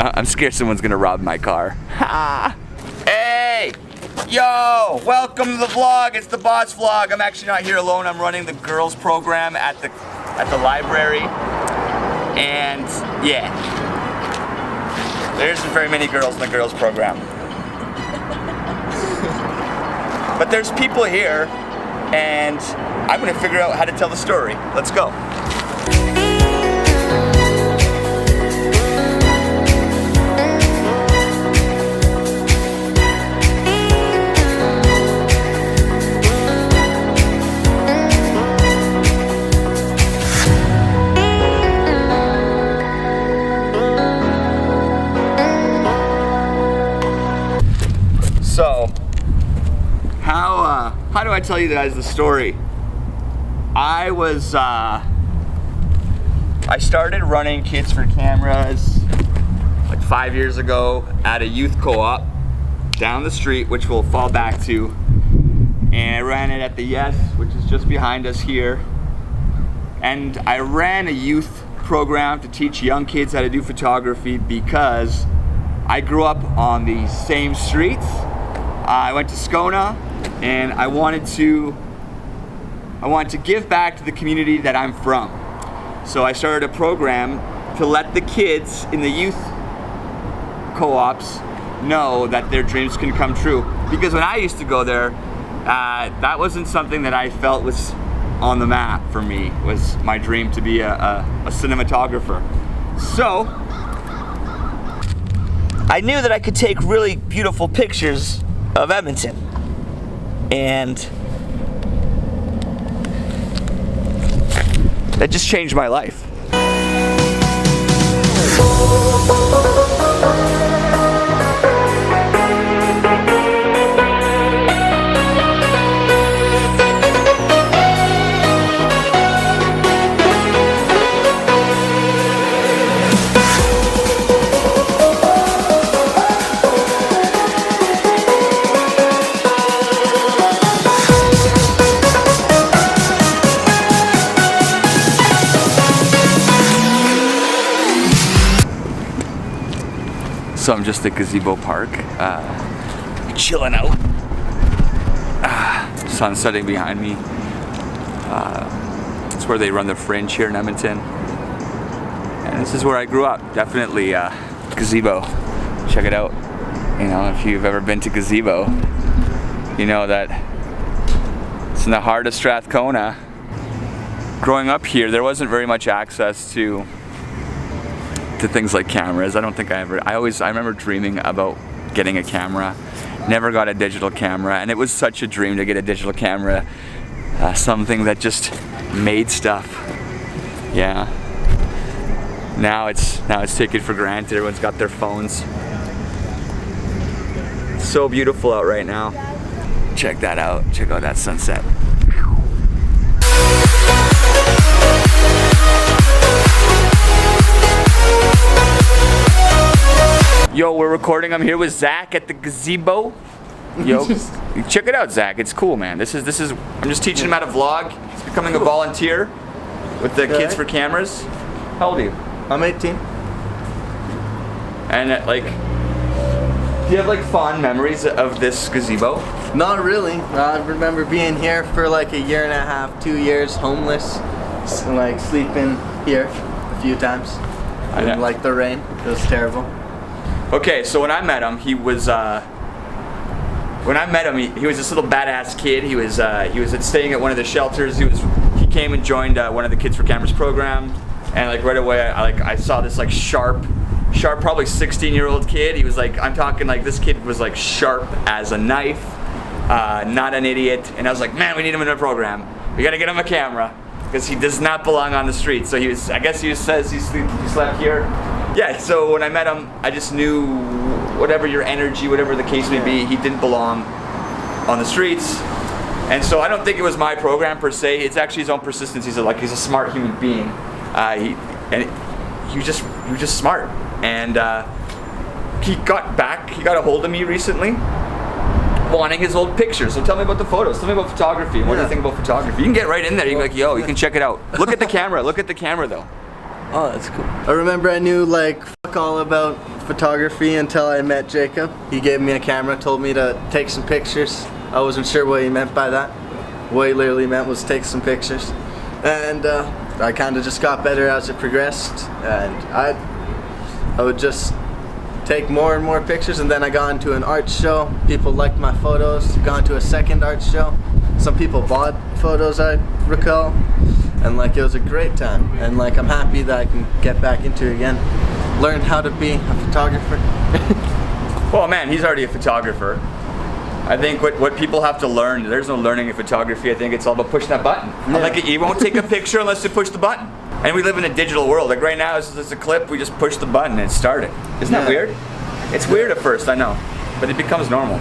I'm scared someone's gonna rob my car. Ha! Hey! Yo! Welcome to the vlog. It's the boss vlog. I'm actually not here alone. I'm running the girls program at the library. And yeah. There isn't very many girls in the girls program. But there's people here, and I'm gonna figure out how to tell the story. Let's go. So, how do I tell you guys the story? I started running Kids for Cameras like 5 years ago at a youth co-op down the street, which we'll fall back to. And I ran it at the Yes, which is just behind us here. And I ran a youth program to teach young kids how to do photography because I grew up on the same streets. I went to Skona, and I wanted to give back to the community that I'm from. So I started a program to let the kids in the youth co-ops know that their dreams can come true. Because when I used to go there, that wasn't something that I felt was on the map for me. It was my dream to be a cinematographer. So I knew that I could take really beautiful pictures of Edmonton, and that just changed my life. So I'm just at Gazebo Park, chilling out. Sun setting behind me. It's where they run the Fringe here in Edmonton. And this is where I grew up, definitely Gazebo. Check it out. You know, if you've ever been to Gazebo, you know that it's in the heart of Strathcona. Growing up here, there wasn't very much access to things like cameras. I don't think I remember dreaming about getting a camera. Never got a digital camera, and it was such a dream to get a digital camera. Something that just made stuff. Yeah. Now it's taken for granted. Everyone's got their phones. It's so beautiful out right now. Check that out. Check out that sunset. Yo, we're recording. I'm here with Zack at the Gazebo. Yo, check it out, Zack. It's cool, man. This is. I'm just teaching him how to vlog. He's becoming a volunteer with the Kids for Cameras. How old are you? I'm 18. And like, do you have like fond memories of this gazebo? Not really. I remember being here for like a year and a half, 2 years, homeless, like sleeping here a few times. I didn't like the rain. It was terrible. Okay, so when I met him, he was he was this little badass kid. He was staying at one of the shelters. He came and joined one of the Kids for Cameras program, and like right away I saw this like sharp probably 16-year-old kid. He was like, I'm talking like this kid was like sharp as a knife, not an idiot. And I was like, man, we need him in the program. We gotta get him a camera because he does not belong on the street. So I guess he says he slept here. Yeah, so when I met him, I just knew whatever your energy, whatever the case may be, he didn't belong on the streets. And so I don't think it was my program per se. It's actually his own persistence. He's a smart human being. He was just smart. And he got a hold of me recently, wanting his old pictures. So tell me about the photos. Tell me about photography. What do you think about photography? You can get right in there. You can be like, yo, you can check it out. Look at the camera. Look at the camera, though. Oh, that's cool. I remember I knew like fuck all about photography until I met Jacob. He gave me a camera, told me to take some pictures. I wasn't sure what he meant by that. What he literally meant was take some pictures. And I kind of just got better as it progressed. And I would just take more and more pictures, and then I got into an art show. People liked my photos. Got into a second art show. Some people bought photos, I recall. And like it was a great time. And like I'm happy that I can get back into it again. Learn how to be a photographer. Well, man, he's already a photographer. I think what people have to learn, there's no learning in photography. I think it's all about pushing that button. Yeah. Like you won't take a picture unless you push the button. And we live in a digital world. Like right now, this is a clip. We just push the button and it started. Isn't that weird? It's weird at first, I know, but it becomes normal.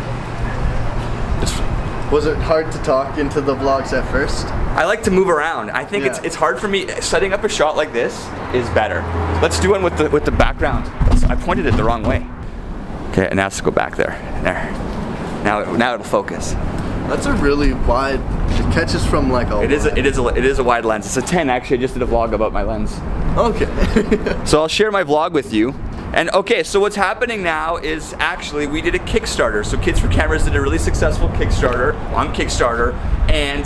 Was it hard to talk into the vlogs at first? I like to move around. I think it's hard for me. Setting up a shot like this is better. Let's do one with the background. I pointed it the wrong way. Okay, and now let's go back there. There. Now it'll focus. That's a really wide. It catches from like a. It is a wide lens. It's a 10 actually. I just did a vlog about my lens. Okay. So I'll share my vlog with you. And okay, so what's happening now is actually we did a Kickstarter. So Kids for Cameras did a really successful Kickstarter on Kickstarter, and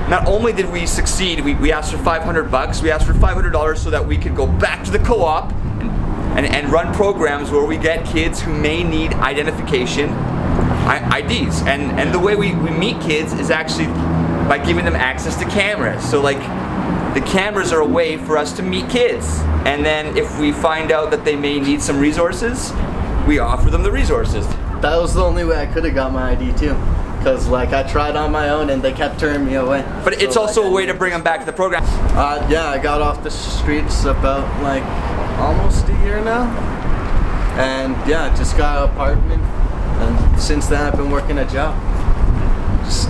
not only did we succeed, we asked for $500. We asked for $500 so that we could go back to the co-op and run programs where we get kids who may need identification IDs. And the way we meet kids is actually by giving them access to cameras. So like the cameras are a way for us to meet kids. And then if we find out that they may need some resources, we offer them the resources. That was the only way I could have got my ID too. Because like I tried on my own and they kept turning me away. But it's also a way to bring them back to the program. Yeah, I got off the streets about like almost a year now. And yeah, just got an apartment. And since then I've been working a job. Just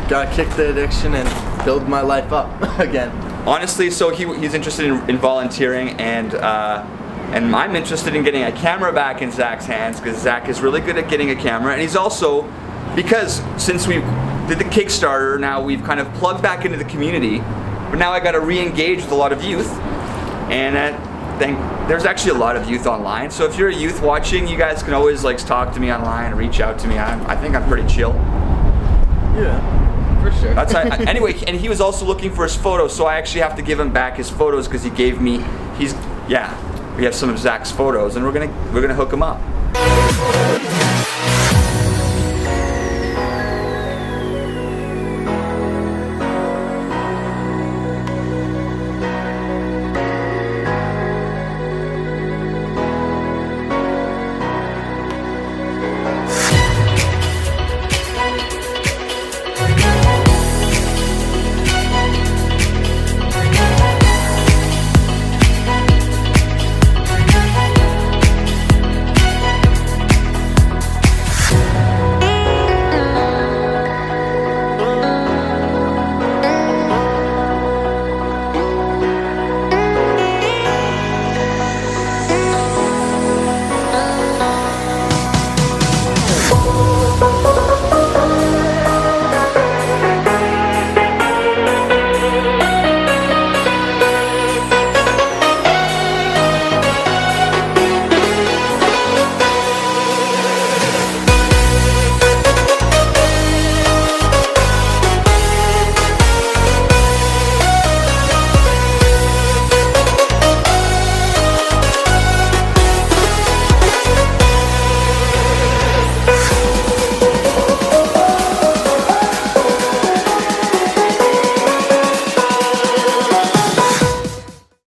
gotta kick the addiction and build my life up again. Honestly, So he's interested in volunteering, and I'm interested in getting a camera back in Zack's hands, because Zack is really good at getting a camera, and he's also, because since we did the Kickstarter, now we've kind of plugged back into the community, but now I got to re-engage with a lot of youth, and there's actually a lot of youth online. So if you're a youth watching, you guys can always like talk to me online, reach out to me. I think I'm pretty chill. Yeah. For sure. That's anyway, and he was also looking for his photos, so I actually have to give him back his photos because he gave me. We have some of Zack's photos, and we're gonna hook him up.